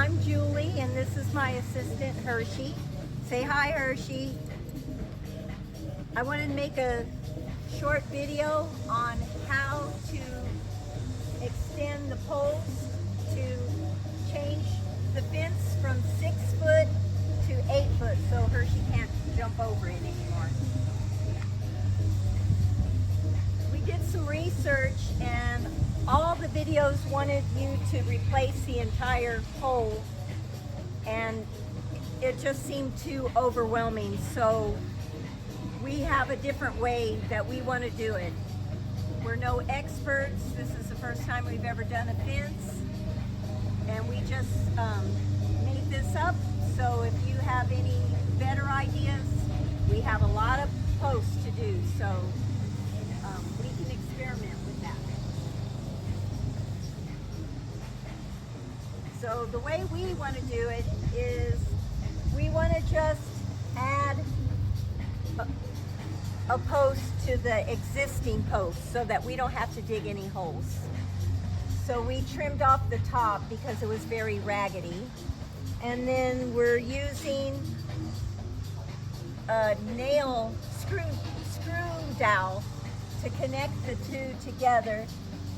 I'm Julie, and this is my assistant, Hershey. Say hi, Hershey. I wanted to make a short video on how to extend the poles to change the fence from 6 foot to 8 foot so Hershey can't jump over it anymore. We did some research and all the videos wanted you to replace the entire pole, and it just seemed too overwhelming. So we have a different way that we want to do it. We're no experts. This is the first time we've ever done a fence, and we just made this up. So if you have any better ideas, we have a lot of posts to do, so we can experiment with that. So the way we want to do it is we want to just add a post to the existing post so that we don't have to dig any holes. So we trimmed off the top because it was very raggedy. And then we're using a nail screw dowel to connect the two together.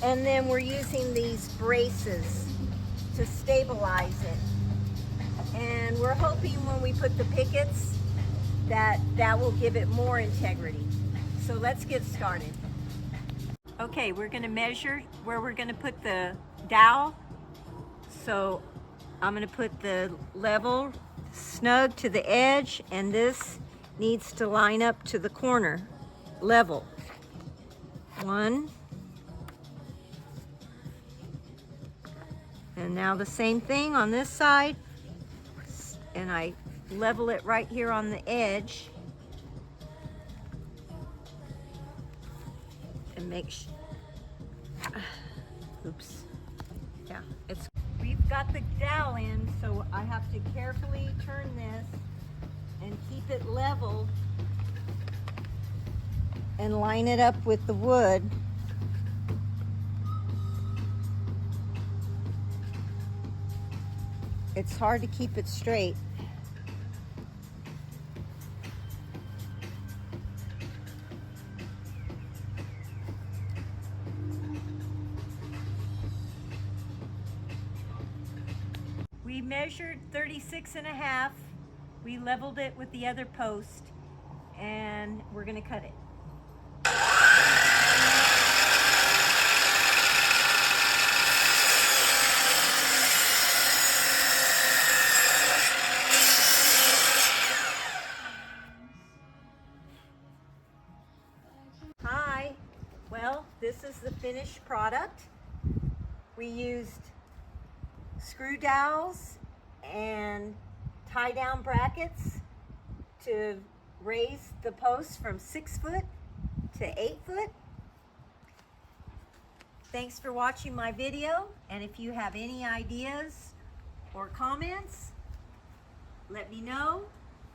And then we're using these braces to stabilize it. And we're hoping when we put the pickets that will give it more integrity. So let's get started. Okay, we're gonna measure where we're gonna put the dowel. So I'm gonna put the level snug to the edge, and this needs to line up to the corner level. 1. And now the same thing on this side, and I level it right here on the edge and make sure, oops, yeah, we've got the dowel in, so I have to carefully turn this and keep it level and line it up with the wood. It's hard to keep it straight. We measured 36.5. We leveled it with the other post, and we're gonna cut it. Hi, well, this is the finished product. We used screw dowels and tie down brackets to raise the post from 6 foot to 8 foot. Thanks for watching my video, and if you have any ideas or comments, let me know.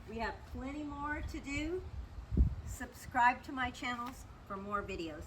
We have plenty more to do. Subscribe to my channels for more videos.